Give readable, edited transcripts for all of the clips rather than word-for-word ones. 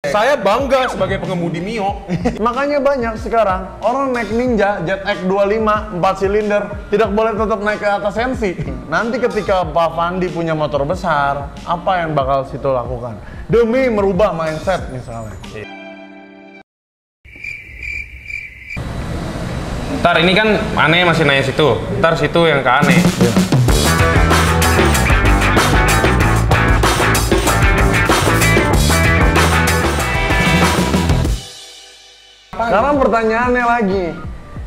Saya bangga sebagai pengemudi Mio. Makanya banyak sekarang orang naik Ninja, Jet X25, 4 silinder, tidak boleh tetap naik ke atas sensi. Nanti ketika Pak Fandi punya motor besar, apa yang bakal situ lakukan? Demi merubah mindset misalnya. Ntar ini kan aneh masih nanya situ, ntar situ yang ke aneh. Ya. Sekarang pertanyaannya lagi,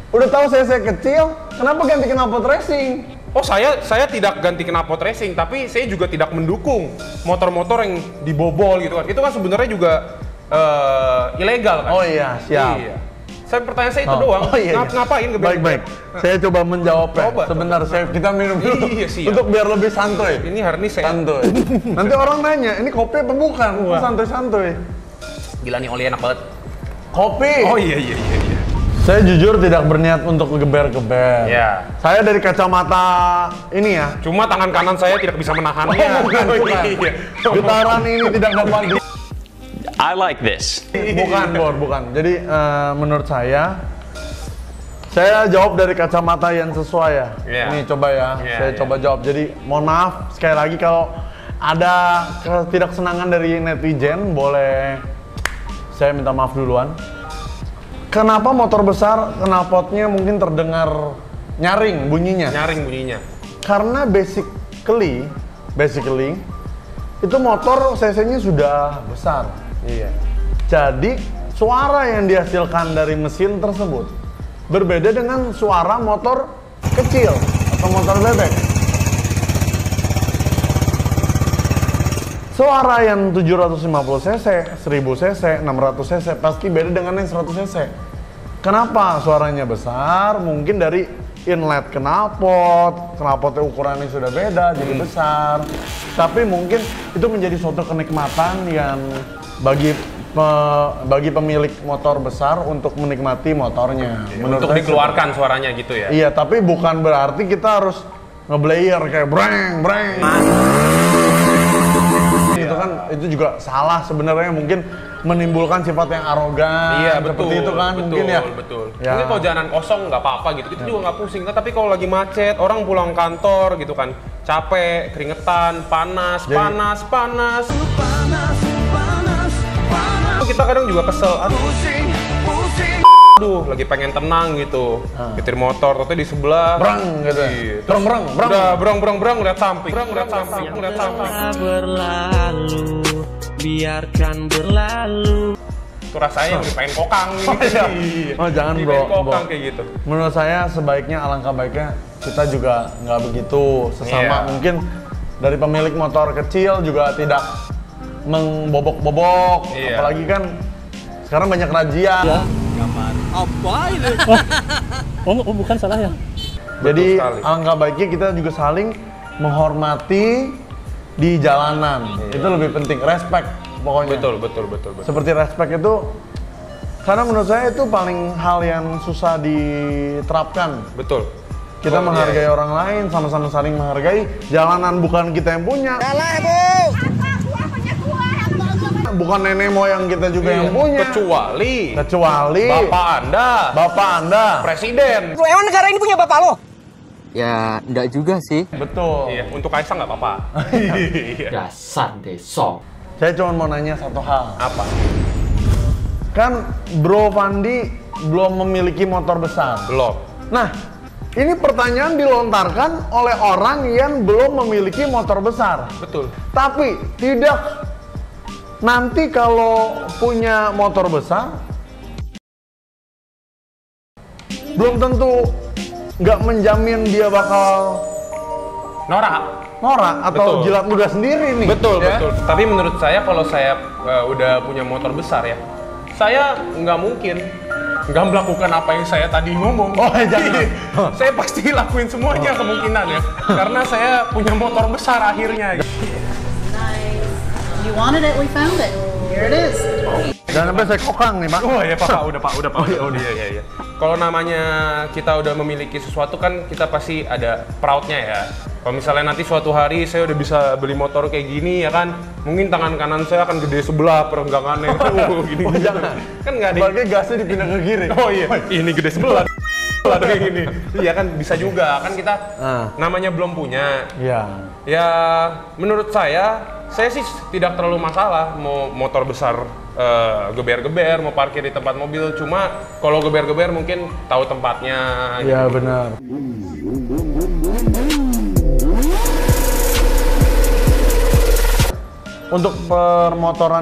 udah tahu saya kecil, kenapa ganti knalpot racing? Oh saya tidak ganti knalpot racing, tapi saya juga tidak mendukung motor-motor yang dibobol gitu kan. Itu kan sebenarnya juga ilegal kan? Oh iya, siap. Iya. Pertanyaan saya itu doang. Oh, iya, iya. Ngapain? Baik. Saya coba menjawabnya. Coba. Sebentar, kita minum dulu. Iya, siap. Untuk biar lebih santuy. Ini hari ini saya Santuy. Nanti orang nanya, ini kopi apa bukan? Santuy-santuy. Gila nih oli enak banget. Kopi. Oh iya. Saya jujur tidak berniat untuk geber-geber. Iya. Saya dari kacamata ini ya. Cuma tangan kanan saya tidak bisa menahannya. Bukan. Iya. Getaran ini tidak dapat di... I like this. Bukan. Jadi menurut saya jawab dari kacamata yang sesuai ya. Yeah. Ini coba ya, saya coba jawab. Jadi mohon maaf sekali lagi kalau ada ketidaksenangan dari netizen, boleh saya minta maaf duluan. Kenapa motor besar knalpotnya mungkin terdengar nyaring bunyinya? Karena basically itu motor cc-nya sudah besar. Iya. Jadi suara yang dihasilkan dari mesin tersebut berbeda dengan suara motor kecil atau motor bebek. Suara yang 750 cc, 1000 cc, 600 cc pasti beda dengan yang 100 cc. Kenapa suaranya besar? Mungkin dari inlet knalpotnya ukurannya sudah beda jadi besar. Tapi mungkin itu menjadi suatu kenikmatan yang bagi pemilik motor besar untuk menikmati motornya. Untuk dikeluarkan suaranya gitu ya. Iya, tapi bukan berarti kita harus ngeblayer kayak breng. Itu kan itu juga salah sebenarnya, mungkin menimbulkan sifat yang arogan. Iya, betul. Seperti itu kan mungkin ya. Betul. Ya. Mungkin kalau jalanan kosong nggak apa-apa gitu, kita juga nggak pusing. Tapi kalau lagi macet, orang pulang kantor gitu kan, capek, keringetan, panas. Kita kadang juga kesel, aduh lagi pengen tenang gitu, nyetir motor, tapi di sebelah Brang gitu. Brang. Udah brang lihat samping. Berlalu, biarkan berlalu. Itu rasanya udah pengen kokang gitu. Oh jangan pengen kokang kayak gitu. Menurut saya sebaiknya, alangkah baiknya kita juga nggak begitu sesama. Mungkin dari pemilik motor kecil juga tidak membobok-bobok, apalagi kan sekarang banyak razia. Ya. Apa ini? Oh, bukan salah ya. Jadi alangkah baiknya kita juga saling menghormati di jalanan. Itu lebih penting, respect pokoknya. Betul. Seperti respect itu, karena menurut saya itu paling hal yang susah diterapkan. Betul. Kita menghargai orang lain, sama-sama saling menghargai. Jalanan bukan kita yang punya. Salah, Bu. Bukan nenek moyang kita juga yang punya. Kecuali Bapak Anda. Presiden. Lu emang negara ini punya bapak lo? Ya, enggak juga sih. Betul. Iya, untuk Kaisang nggak apa-apa. Dasar desok. Saya cuma mau nanya satu hal. Apa? Kan Bro Fandi belum memiliki motor besar. Belum. Nah, ini pertanyaan dilontarkan oleh orang yang belum memiliki motor besar. Betul. Tapi tidak, nanti kalau punya motor besar, belum tentu nggak menjamin dia bakal norak atau betul. jilat ludah sendiri nih. Betul. Ya? Tapi menurut saya kalau saya udah punya motor besar ya, saya nggak mungkin nggak melakukan apa yang saya tadi ngomong. Oh, jangan. Saya pasti lakuin semuanya kemungkinan ya, karena saya punya motor besar akhirnya. Nice. You wanted it, we found it. Here it is. Jangan sampai saya kokang nih, Pak. Oh ya Pak, udah Pak. Iya. Kalau namanya kita udah memiliki sesuatu kan kita pasti ada proudnya ya. Kalau misalnya nanti suatu hari saya udah bisa beli motor kayak gini ya kan, mungkin tangan kanan saya akan gede sebelah perenggangannya. Gini. Oh, jangan. Kan nggak ada. Sebagai gasnya dipindah ke kiri. Oh iya, ini gede sebelah. Ada kayak gini. Iya kan bisa juga kan kita namanya belum punya. Iya. Ya menurut saya sih tidak terlalu masalah mau motor besar geber-geber, mau parkir di tempat mobil. Cuma kalau geber-geber mungkin tahu tempatnya. Iya benar. Untuk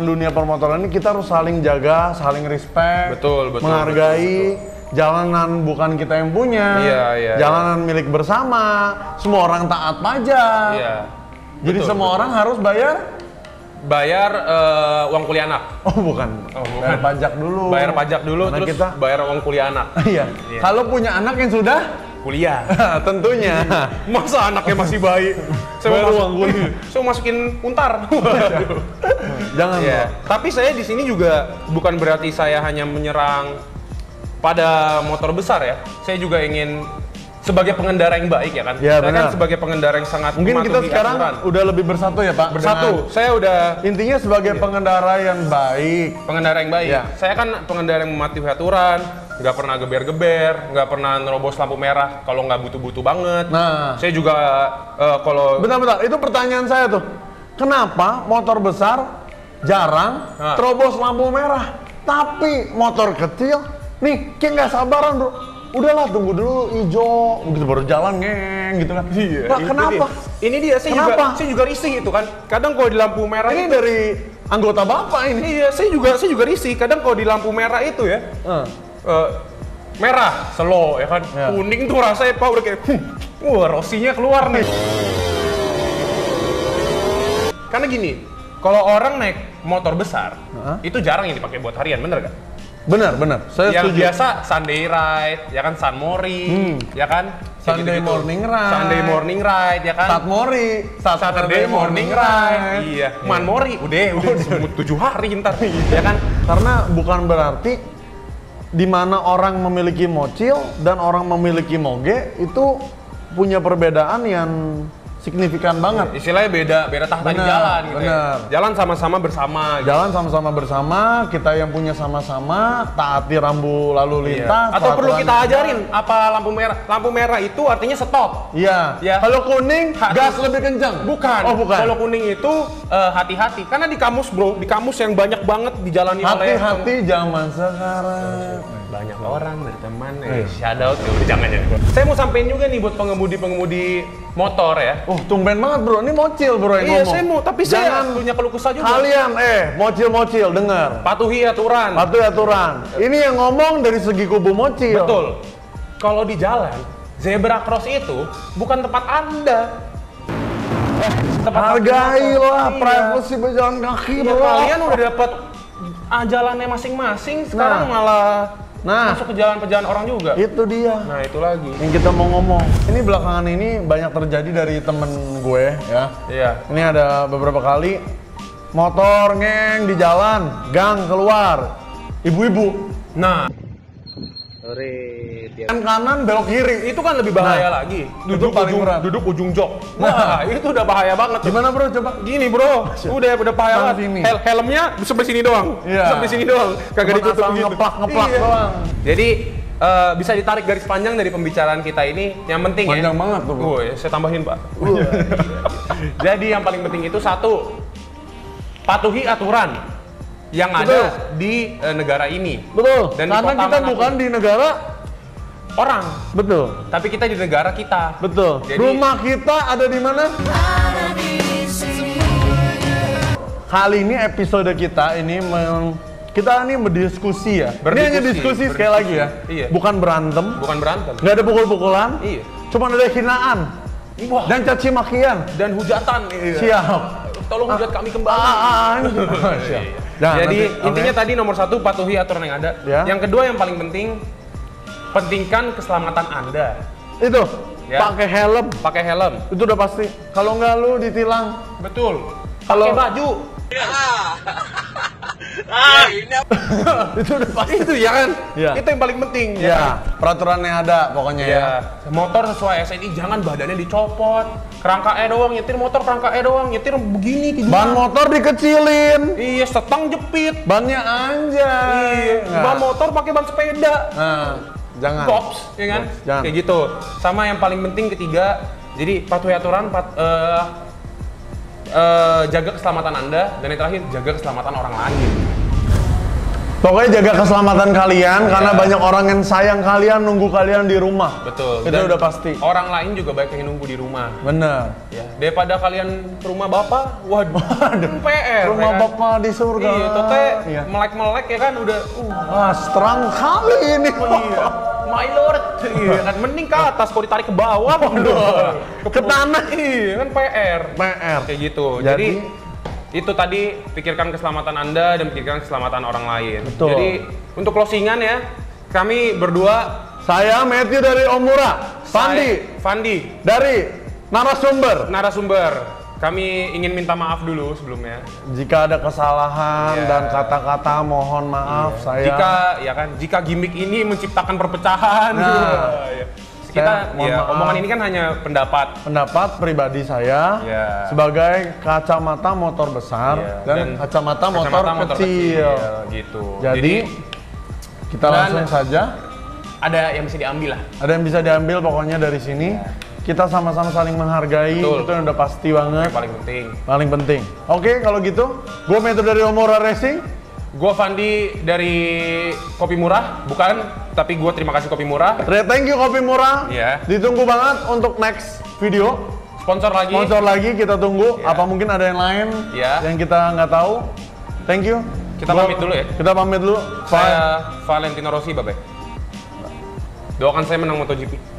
dunia permotoran ini kita harus saling jaga, saling respect, Betul. menghargai. Jalanan bukan kita yang punya, jalanan milik bersama. Semua orang taat pajak. Iya. Jadi semua orang harus bayar uang kuliah anak. Oh bukan. Bayar pajak dulu. Bayar pajak dulu, Karena terus kita bayar uang kuliah anak. Iya. Kalau punya anak yang sudah Kuliah. tentunya. Masa anaknya masih bayi? Bayar uang kuliah. Saya masukin untar. Jangan. Iya. Tapi saya di sini juga bukan berarti saya hanya menyerang pada motor besar ya. Saya juga ingin sebagai pengendara yang baik ya kan. Ya, saya benar. kan sebagai pengendara yang sangat Mungkin kita mematuhi sekarang aturan. udah lebih bersatu ya Pak. Bersatu. Saya udah Intinya sebagai pengendara yang baik. pengendara yang baik. Ya. Saya kan pengendara yang mematuhi aturan, nggak pernah geber-geber, nggak pernah nerobos lampu merah kalau nggak butuh-butuh banget. Nah, Saya juga kalau bentar, itu pertanyaan saya tuh. Kenapa motor besar jarang terobos lampu merah, tapi motor kecil nih kayak nggak sabaran bro. Udahlah tunggu dulu hijau, begitu baru jalan ngeng gitu kan. Iya, Nah, kenapa? Ini dia Kenapa? saya juga risih itu kan. Kadang kalau di lampu merah Ini itu, dari anggota bapak ini. iya, saya juga risih. Kadang kalau di lampu merah itu ya, merah, slow ya kan. Ya. Kuning tuh rasanya Pak udah kayak, wah rosinya keluar nih. Karena gini, kalau orang naik motor besar, itu jarang yang dipakai buat harian, bener gak? Benar. Saya Yang setuju. biasa Sunday ride, ya kan Sun Mori, ya kan? Kayak Sunday gitu-gitu. morning ride. Sunday morning ride, ya kan? Saturday morning ride. Iya. Man Mori, udah 7 hari ntar, ya kan? Karena bukan berarti di mana orang memiliki mocil dan orang memiliki moge itu punya perbedaan yang signifikan banget. Istilahnya beda tahta di Benar, jalan gitu ya. benar. Jalan sama-sama bersama. Gitu. Jalan sama-sama bersama, kita yang punya sama-sama taati rambu lalu lintas. Atau perlu peraturan kita yang ada. ajarin apa lampu merah? Lampu merah itu artinya stop. Iya. Ya. Kalau kuning, gas lebih kencang. Bukan. Oh, bukan. Kalau kuning itu hati-hati. Karena di kamus bro, di kamus yang banyak banget dijalani oleh Hati-hati zaman sekarang. banyak orang berteman. Shout out ya, udah jangan ya. Saya mau sampein juga nih buat pengemudi-pengemudi motor ya. Oh, tumben banget bro. Ini mocil bro yang Iya, ngomong. saya mau, tapi Jangan saya punya keluh kesah juga. Kalian, mocil-mocil, dengar. Patuhi aturan. Patuhi aturan. Ini yang ngomong dari segi kubu mocil. Betul. Kalau di jalan, zebra cross itu bukan tempat Anda. Tempat Hargailah Iya. privacy pejalan kaki Iya, bro. kalian udah dapat jalannya masing-masing, sekarang malah masuk ke jalan-pejalan orang juga. Itu dia. Nah, itu lagi. Yang kita mau ngomong. Ini belakangan ini banyak terjadi dari temen gue ya. Iya. Ini ada beberapa kali motor ngeng di jalan, gang keluar. Ibu-ibu. Nah, Kan kanan belok kiri. itu kan lebih bahaya lagi. Itu paling berat. Duduk ujung jok. Wah, itu udah bahaya banget. Tuh. Gimana bro? Coba. Gini bro, udah bahaya Bang banget. sini. Helmnya sampai sini doang. Iya. Sampai sini doang. Kagak Cuma ditutup asal gitu. ngeplak Iya. doang. Jadi bisa ditarik garis panjang dari pembicaraan kita ini. Yang penting Panjang ya. banget tuh, bro. Woi, saya tambahin pak. Jadi yang paling penting itu satu, patuhi aturan yang ada di negara ini. Betul. Dan di Karena kota kita manapun. bukan di negara. Orang, Betul. tapi kita di negara kita. Betul. Jadi- Rumah kita ada di mana? Kali ini episode kita ini kita ini berdiskusi ya. Ini hanya diskusi sekali lagi ya. Iya. Bukan berantem. Bukan berantem. Nggak ada pukul-pukulan. Iya. Cuma ada hinaan Wah. dan caci makian. Dan hujatan. Siap. Tolong hujat kami kembali. Siap. Jangan, Jadi nanti- intinya oke. tadi nomor satu patuhi aturan yang ada. Ya. Yang kedua yang paling penting, pentingkan keselamatan Anda. Itu Ya. pakai helm. Pakai helm. Itu udah pasti. Kalau nggak lu ditilang. Betul. Kalau- Pakai baju. Itu udah pasti. Itu ya kan? Iya. Itu yang paling penting. Ya, peraturannya ada pokoknya ya. Ya, motor sesuai SNI, jangan badannya dicopot. Kerangka doang, nyetir motor kerangka doang, nyetir begini kayak Ban motor dikecilin. Iya, setang jepit. Bannya anjay. Iya, ban motor pakai ban sepeda. Nah, jangan. Pops, ya kan? Jangan. Kayak gitu. Sama yang paling penting ketiga, jadi patuhi aturan, jaga keselamatan Anda, dan yang terakhir jaga keselamatan orang lain. Pokoknya jaga keselamatan kalian karena banyak orang yang sayang kalian, nunggu kalian di rumah. Betul. Itu Dan udah pasti. Orang lain juga banyak yang nunggu di rumah. Bener. Ya, daripada kalian ke rumah bapak, waduh, PR. Rumah ya kan? bapak di surga. Iya, tote Iya. melek-melek ya kan udah. Wah, strong kali ini. Iya. My lord. Iya kan mending ke atas, kalau ditarik ke bawah, Ke tanah. Iya kan PR. PR. Kayak gitu. Jadi Jadi itu tadi pikirkan keselamatan Anda dan pikirkan keselamatan orang lain. Betul. Jadi untuk closingan ya, kami berdua saya Matthew dari Omura, Fandi dari narasumber. Kami ingin minta maaf dulu sebelumnya. Jika ada kesalahan Iya. dan kata-kata mohon maaf saya. Jika gimmick ini menciptakan perpecahan. Nah. Ya. Saya mohon maaf. Omongan ini kan hanya pendapat. Pendapat pribadi saya Iya. sebagai kacamata motor besar Iya. dan kacamata motor kecil. Gitu. Jadi kita dan- langsung saja. Ada yang bisa diambil lah. Ada yang bisa diambil pokoknya dari sini. Kita sama-sama saling menghargai. Betul. Itu yang udah pasti banget. Yang paling penting. Paling penting. Oke, kalau gitu, gue Metro dari Omura Racing. Gua Fandi dari Kopi Murah, bukan, tapi gua terima kasih Kopi Murah. Thank you Kopi Murah. Iya. Ditunggu banget untuk next video. Sponsor lagi. Sponsor lagi kita tunggu. Iya. Apa mungkin ada yang lain Iya. yang kita nggak tahu? Thank you. Kita pamit dulu ya. Kita pamit dulu. Saya Valentino Rossi, Babe. Doakan saya menang MotoGP.